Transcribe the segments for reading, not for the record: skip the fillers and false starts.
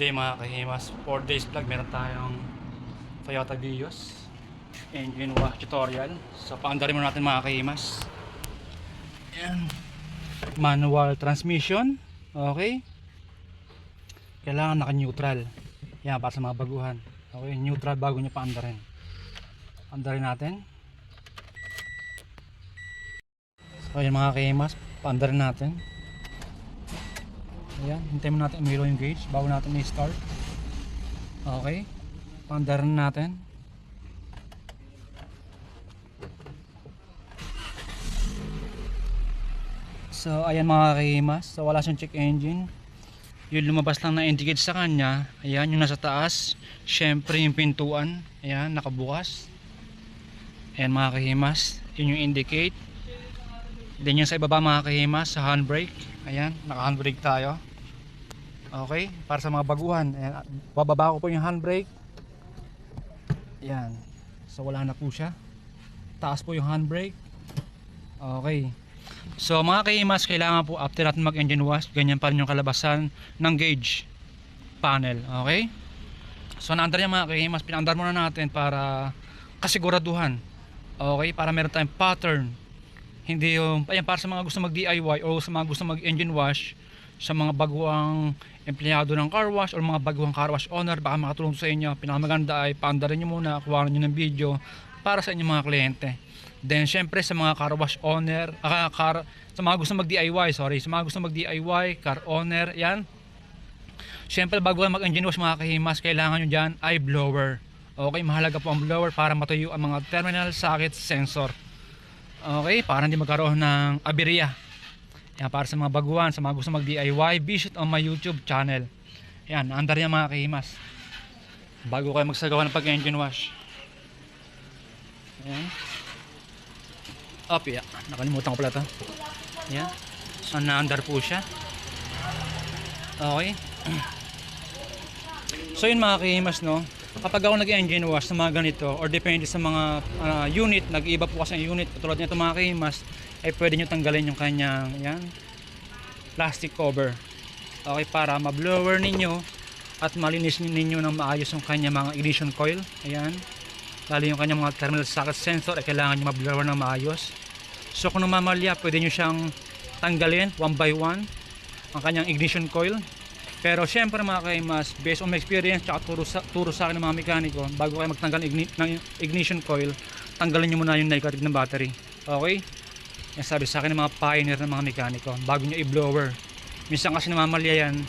Today mga kahimas, 4 days vlog, meron tayong Toyota Vios engine wash tutorial. So paandarin muna natin mga kahimas. Ayan. Manual transmission. Okay. Kailangan naka-neutral. Yan, para sa mga baguhan. Okay, neutral bago nyo paandarin. Andarin natin. So ayan mga kahimas, paandarin natin. Ayan, hintayin mo natin umilo yung gauge bago natin i-start. Okay, paandarin natin. So ayan mga kahimas, so wala siyang check engine. Yung lumabas lang na indicate sa kanya, ayan yung nasa taas. Syempre yung pintuan, ayan nakabukas. Ayan mga kahimas, yun yung indicate. Then yung sa ibaba mga kahimas, sa handbrake, ayan naka handbrake tayo. Okay, para sa mga baguhan, ayan, bababa ko po yung handbrake. Ayan, so wala na po siya. Taas po yung handbrake. Okay. So mga kahimas, kailangan po after natin mag engine wash, ganyan pa rin yung kalabasan ng gauge panel. Okay. So naandar yan mga kahimas, pinaandar muna natin para kasiguraduhan. Okay, para meron tayong pattern. Hindi yung, ayan, para sa mga gusto mag DIY o sa mga gusto mag engine wash, sa mga baguang empleyado ng car wash o mga baguang car wash owner, baka makatulong sa inyo. Pinakamaganda ay paandarin nyo muna, kuha nyo ng video para sa inyong mga kliyente. Then syempre sa mga car wash owner, sa mga gusto mag DIY, sa mga gusto mag DIY, car owner, yan. Syempre bago kayo mag engine wash mga kahimas, kailangan nyo dyan ay blower. Okay, mahalaga po ang blower para matuyo ang mga terminal socket sensor. Okay, para hindi magkaroon ng aberya. Yan, para sa mga baguhan, sa mga gusto mag DIY, visit on my YouTube channel. Yan, andar yan mga kahimas, bago kayo magsagawa ng pag engine wash. Yan. Yeah. Nakalimutan ko pala ito. Yan. So naandar po siya. Okay. So yun mga kahimas, no, kapag ako nag-engine wash sa mga ganito or depende sa mga unit, nag-iiba po kasi ang unit. Tulad nito mga kahimas, ay pwede nyo tanggalin yung kanyang yan, plastic cover. Okay, para ma-blower ninyo at malinis ninyo ng maayos yung kanyang mga ignition coil. Ayan, lalo yung kanyang mga terminal socket sensor ay kailangan nyo ma-blower ng maayos. So kung namamalya, pwede nyo siyang tanggalin one by one ang kanyang ignition coil. Pero syempre mga kahimas, based on my experience at turo sa akin ng mga mekaniko, bago kayo magtanggal ng ignition coil, tanggalin nyo muna yung negative ng battery. Okay, yan sabi sa akin ng mga pioneer ng mga mekaniko, bago nyo i-blower. Minsan kasi namamalya yan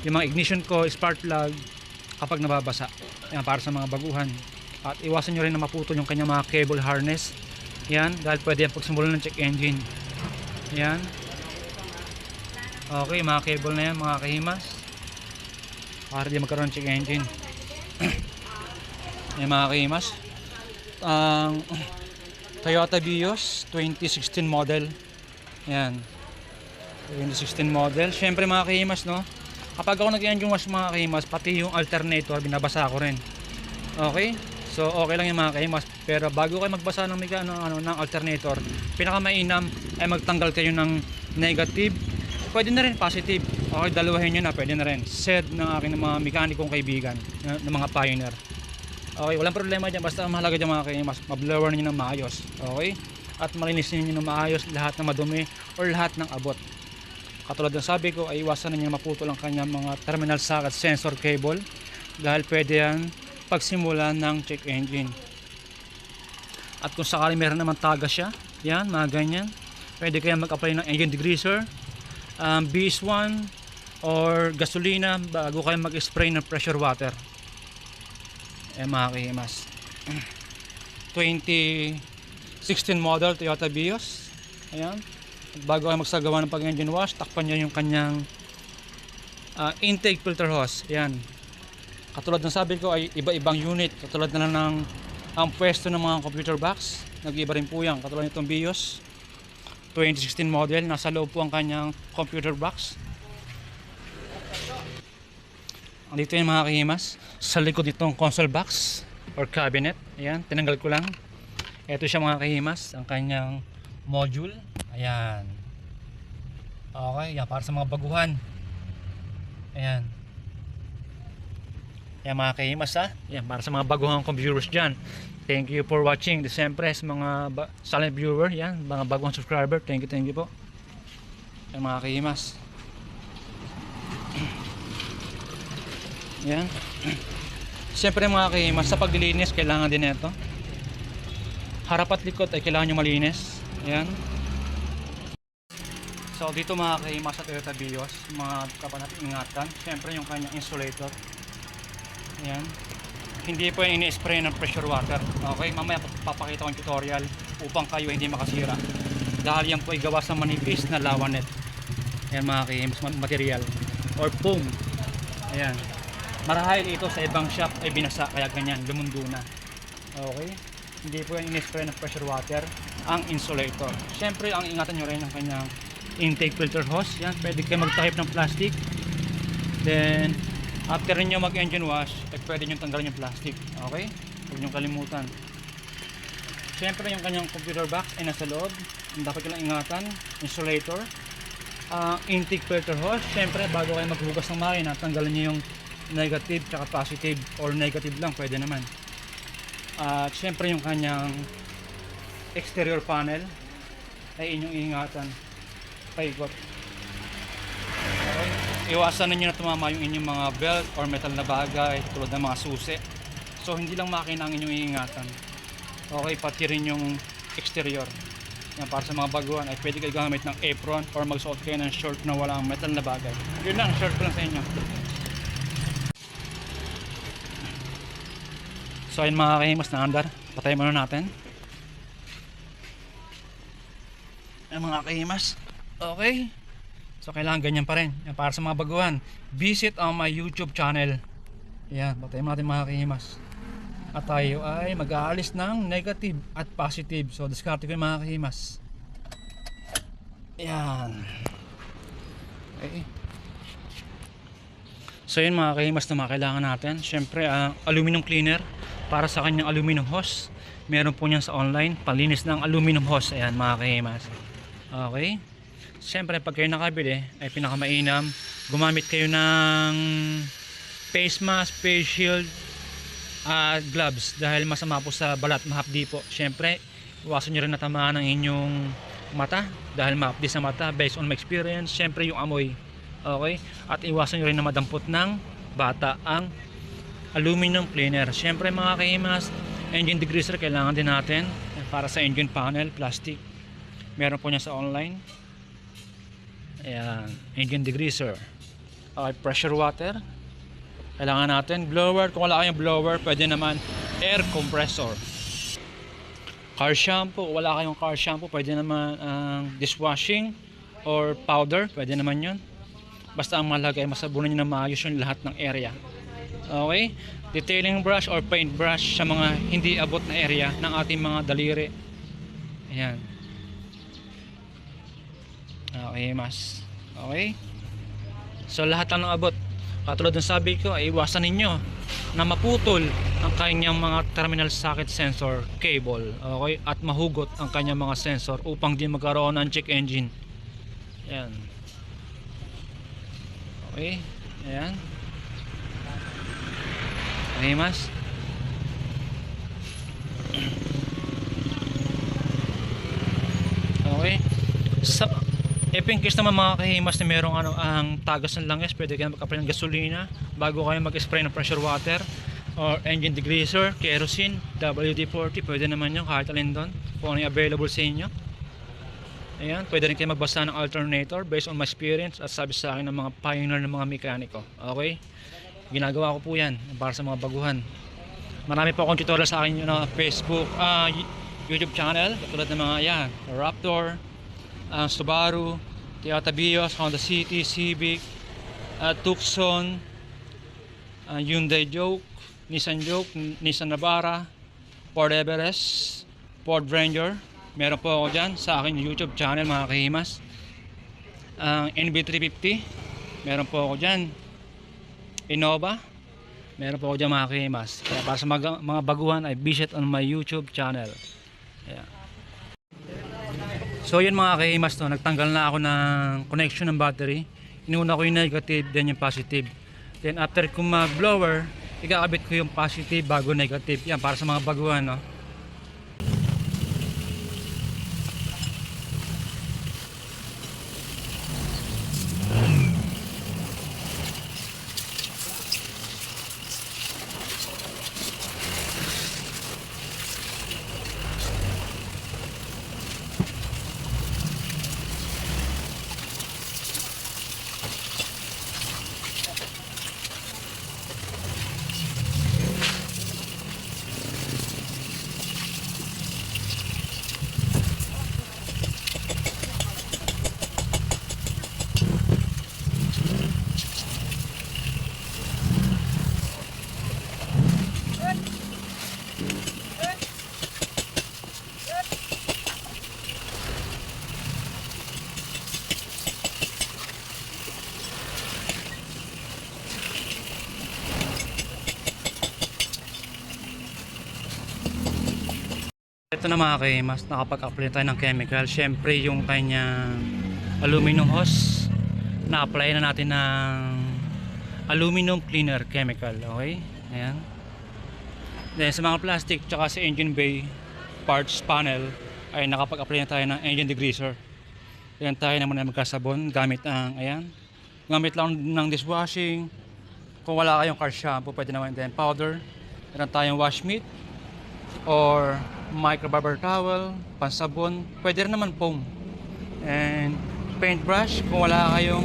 yung mga ignition coil, spark plug kapag nababasa. Yan, para sa mga baguhan. At iwasan nyo rin na maputol yung kanyang mga cable harness. Yan, dahil pwede yan pagsimulan ng check engine. Yan. Okay, mga cable na yan mga kahimas, para di magkaroon ng check engine. Yan mga kahimas, Toyota Vios 2016 model. Yan, 2016 model. Syempre mga kahimas, no, kapag ako nag-engine wash mga kahimas, pati yung alternator binabasa ko rin. Okay, so okay lang yung mga kahimas. Pero bago kayo magbasa ng ng alternator, pinakamainam ay magtanggal kayo ng negative. Pwede na rin positive. Okay, dalawahin nyo na, pwede na rin. Said ng aking mga mekanikong kaibigan, ng mga pioneer. Okay, walang problema dyan. Basta mahalaga dyan mga kahimas, ma-blower ninyo ng maayos. Okay, at malinis ninyo ng maayos lahat ng madumi or lahat ng abot. Katulad ng sabi ko, ay iwasan ninyo maputol ang kanyang mga terminal socket sensor cable, dahil pwede yan pagsimula ng check engine. At kung sakali meron naman taga siya, yan, mga ganyan, pwede kayang mag-apply ng engine degreaser, BS1 or gasolina bago kayo mag-spray ng pressure water. Mga kahimas, 2016 model Toyota Vios. Ayan, bago kayo magsagawa ng pag-engine wash, takpan nyo yung kanyang intake filter hose. Ayan, katulad ng sabi ko, ay iba-ibang unit. Katulad na lang ng ang pwesto ng mga computer box, nag-iba rin po yan. Katulad nitong Vios 2016 model, nasa loob po ang kanyang computer box. Dito yung mga kahimas, sa likod nitong console box or cabinet. Ayan, tinanggal ko lang. Ito siya mga kahimas, ang kanyang module. Ayan. Okay, yan, para sa mga baguhan. Ayan. Yan mga kahimas ha. Yan para sa mga baguhang kong viewers dyan. Thank you for watching. Siyempre sa mga silent viewer, yan, mga baguhang subscriber. Thank you po. Yan mga kahimas. Yan. Siyempre mga kahimas, sa paglilinis kailangan din ito. Harap at likod ay kailangan nyo malinis. Yan. So dito mga kahimas sa Toyota Vios, mga dapat natin ingatan. Siyempre yung kanyang insulator. Ayan. Hindi po yung ini-spray ng pressure water. Okay, mamaya papakita ko yung tutorial upang kayo hindi makasira. Dahil yan po ay gawa sa manipis na lawanet. Ayan mga kahimas, material. Or foam. Ayan. Marahil ito sa ibang shop ay binasa kaya ganyan, lumundo na. Okay. Hindi po yung ini-spray ng pressure water ang insulator. Siyempre ang ingatan nyo rin ang kanyang intake filter hose. Yan, pwede kayo magtakip ng plastic. Then after niyo mag engine wash, pwede nyo tanggalin yung plastic. Okay? Huwag nyo kalimutan. Siyempre yung kanyang computer box ay nasa loob. Ang dapat nyo lang ingatan, insulator, intake filter hose. Siyempre bago kayo maghugas ng makina, tanggalin nyo yung negative tsaka positive, or negative lang pwede naman. At siyempre yung kanyang exterior panel ay inyong ingatan. Paikot. Okay. Iwasan ninyo na tumama yung inyong mga belt or metal na bagay tulad ng mga susi. So hindi lang makina ang inyong iingatan. Okay, pati rin yung exterior. Yan, para sa mga baguhan ay pwede kayo gamit ng apron or magsuot kayo ng short na walang metal na bagay. Yun lang, short ko lang sa inyo. So ayun mga kahimas na andar, patayin muna natin. Ayun mga kahimas. Okay. So kailangan ganyan pa rin. Yan, para sa mga baguhan, visit on my YouTube channel. Yan, patayin natin mga kahimas. At tayo ay mag-aalis ng negative at positive. So diskarte ko yung mga kahimas. Yan. Okay. So yun mga kahimas na mga kailangan natin. Siyempre aluminum cleaner para sa kanyang aluminum hose. Meron po niyan sa online, palinis ng aluminum hose. Ayan mga kahimas. Okay. Siyempre pag kayo nakabili ay pinakamainam, gumamit kayo ng face mask, face shield at gloves dahil masama po sa balat, mahapdi po. Siyempre iwasan nyo rin natamaan ng inyong mata dahil mahapdi sa mata based on my experience. Siyempre yung amoy. Okay, at iwasan nyo rin na madampot ng bata ang aluminum cleaner. Siyempre mga kahimas, engine degreaser kailangan din natin para sa engine panel, plastic. Meron po niya sa online. Ayan, engine degreaser. Okay, pressure water kailangan natin. Blower, kung wala kayong blower, pwede naman air compressor. Car shampoo, wala kayong car shampoo, pwede naman dishwashing or powder, pwede naman yun. Basta ang mahalaga ay masabunan nyo na maayos yung lahat ng area. Okay, detailing brush or paint brush sa mga hindi abot na area ng ating mga daliri. Ayan. Okay mas. Okay. So lahat lang ng abot. Katulad ng sabi ko ay iwasan ninyo na maputol ang kanyang mga terminal socket sensor cable. Okay. At mahugot ang kanyang mga sensor upang di magkaroon ng check engine. Ayan. Okay. Ayan. Okay mas. Okay. If in case naman mga kahimas na merong ang tagas ng langis, pwede kayo mag-apply ng gasolina bago kayo mag-spray ng pressure water or engine degreaser, kerosene, WD-40, pwede naman yun kahit alin doon kung ano yung available sa inyo. Ayan, pwede rin kayo magbasa ng alternator based on my experience at sabi sa akin ng mga pioneer ng mga mekaniko. Okay, ginagawa ko po yan para sa mga baguhan. Marami po akong tutorial sa akin na Facebook, YouTube channel, tulad ng mga yan, Raptor, Subaru, Toyota Vios, Honda City, Civic, Tucson, Hyundai Juke, Nissan Navara, Ford Everest, Ford Ranger. Meron po ako dyan sa aking YouTube channel mga kahimas. NB350, meron po ako dyan. Innova, meron po ako dyan mga kahimas. Kaya para sa mga baguhan ay visit on my YouTube channel. Ayan. So yun mga kahimas, no, nagtanggal na ako ng connection ng battery. Inuna ko yung negative, then yung positive. Then after kung mag blower, ikakabit ko yung positive bago negative. Yan para sa mga baguhan, no. Ito na mga kaimas, nakapag-apply tayo ng chemical. Syempre yung kanyang aluminum hose, na-apply na natin ng aluminum cleaner chemical. Okay, ayan. Then sa mga plastic tsaka sa engine bay parts panel ay nakapag-apply na tayo ng engine degreaser. Ayan, tayo naman ay magkasabon gamit ang, ayan, gamit lang ng dishwashing. Kung wala kayong car shampoo, pwede naman din powder. Meron tayong wash mitt or microfiber towel, pansabon, pwede rin naman foam, and paintbrush kung wala kayong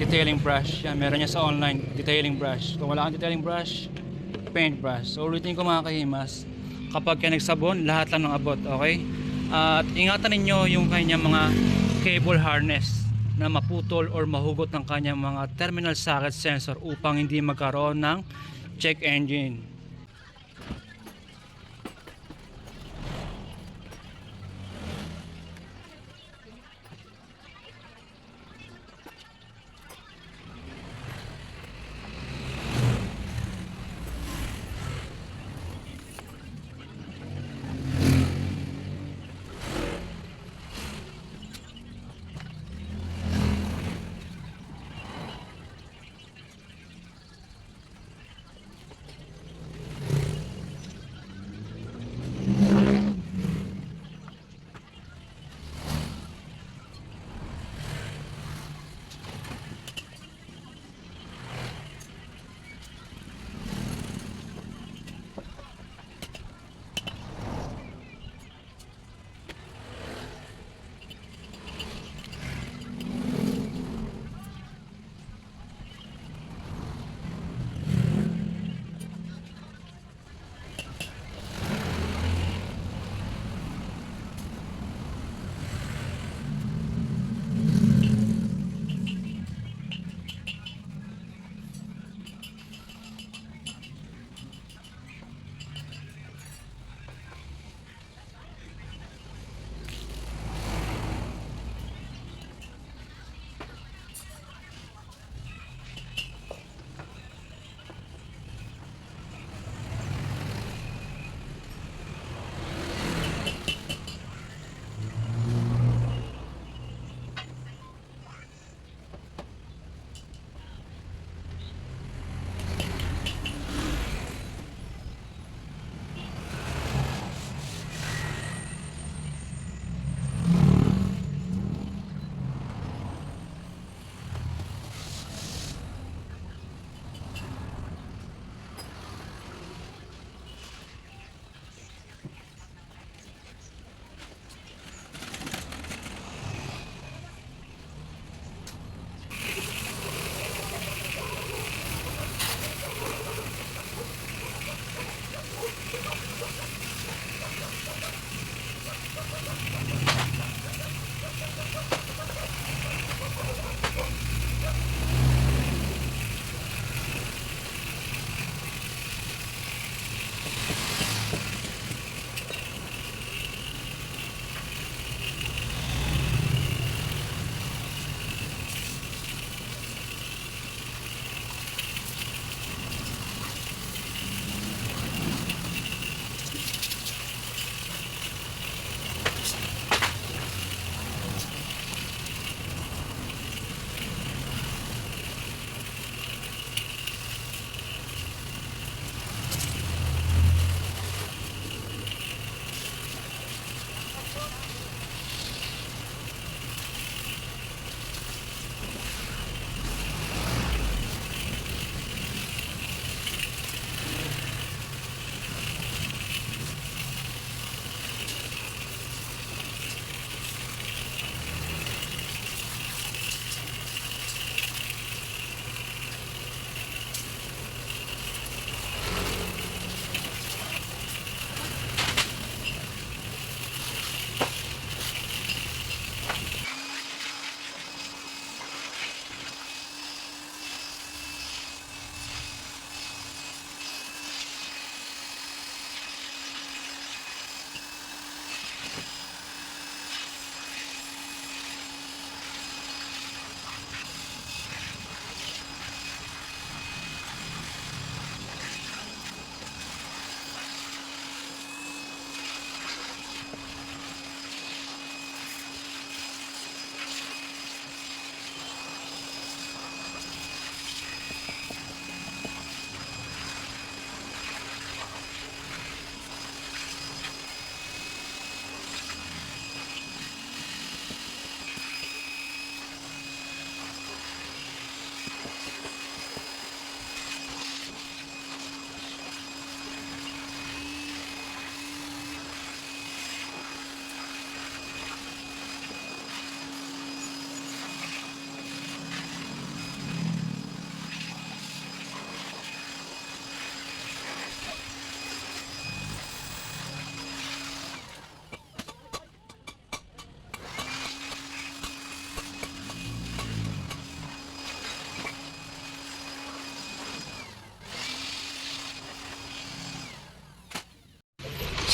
detailing brush. Yan, meron niya sa online, detailing brush. Kung wala kang detailing brush, paintbrush. So ulitin ko mga kahimas, kapag kayo nagsabon, lahat lang ng abot, okay? At ingatan ninyo yung kanyang mga cable harness na maputol or mahugot ng kanyang mga terminal socket sensor upang hindi magkaroon ng check engine.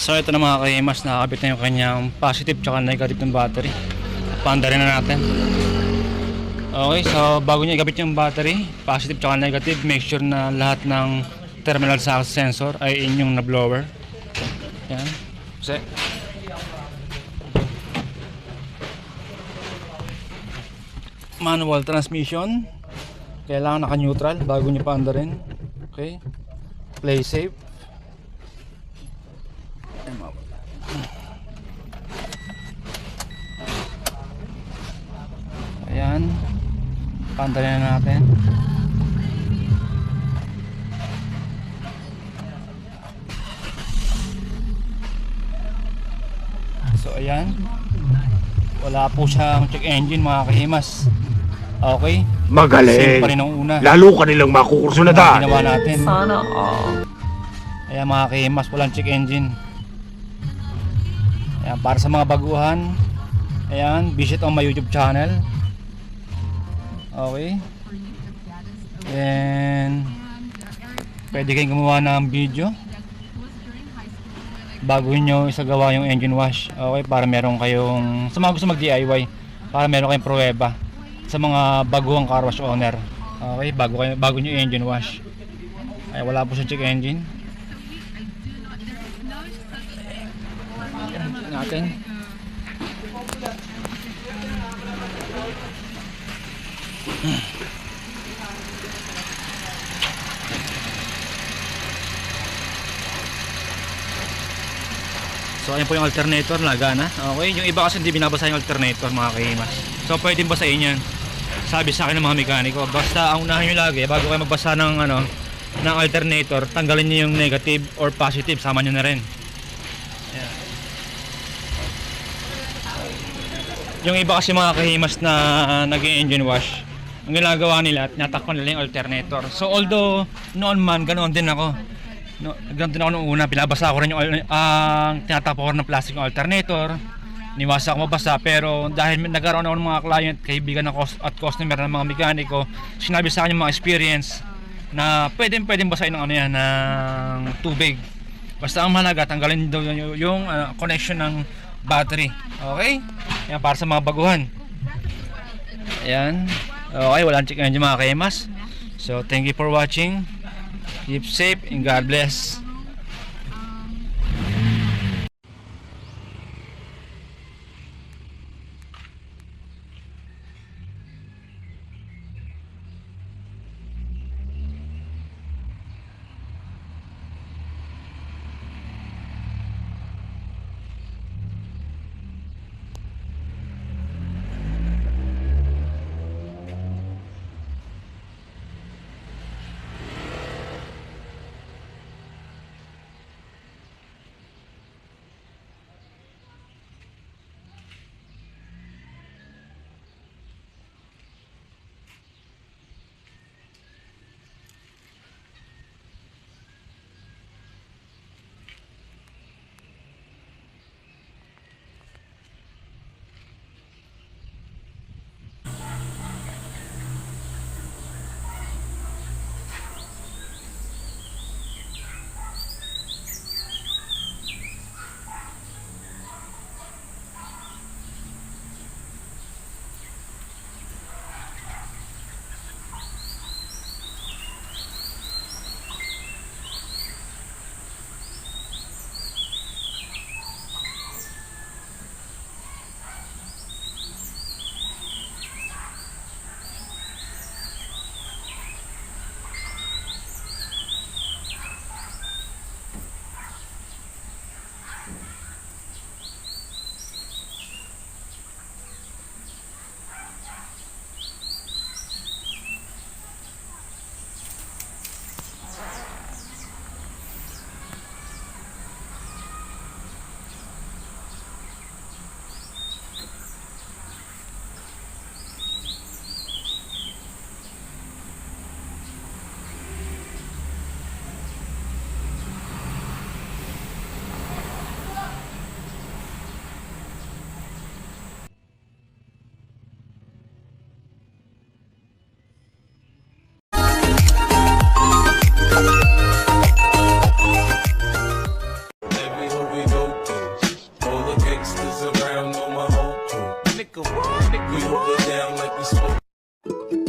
So ito na mga kahimas, nakakabit na yung kanyang positive tsaka negative ng battery. Paanda rin na natin. Okay, so bago niya ikabit yung battery, positive tsaka negative, make sure na lahat ng terminal sa sensor ay inyong na blower. Yan. Set. Manual transmission, kailangan naka-neutral bago niyo paanda rin. Okay, play safe. Ayan, paanda rin na natin. So ayan, wala po siyang check engine mga kahimas. Okay, Magaling. same pa rin ng una. Lalo ka nilang makukurso na daan. Ginawa natin. Sana all. Ayan mga kahimas, walang check engine. Ayan, para sa mga baguhan, ayan, visit on my YouTube channel. Okay. Then pwede kayong gumawa ng video bago nyo isagawa yung engine wash. Okay, para meron kayong, sa mga gusto mag DIY, para meron kayong pruweba sa mga baguhang car wash owner. Okay, bago nyo engine wash. Ay, wala po siyang check engine. Natin. So ayun po yung alternator, lagana. Okay, yung iba kasi hindi binabasa yung alternator mga kahimas. So pwedeng basahin yan. Sabi sa akin ng mga mekaniko, basta ang unahin nyo lagi bago kayo magbasa ng ng alternator, tanggalin nyo yung negative or positive, sama nyo na rin. Ayan. Yung iba kasi mga kahimas na nag-engine wash, ang ginagawa nila, tinatakpan nila yung alternator. So although noon man ganoon din ako. No, ganun din ako nung una, pinabasa ko rin yung tinatapon ko ng plastic yung alternator. Niwasa ako mabasa, pero dahil nagkaroon ako ng mga client, kaibigan at customer ng mga mekaniko, sinabi sa akin yung mga experience na pwedeng basahin ng yan, ng tubig. Basta ang mahalaga, tanggalin daw yung connection ng battery. Okay? Yan para sa mga baguhan. Ayan. Okay, walang check engine mga kahimas. So thank you for watching. Keep safe and God bless. We hold it down like we spoke.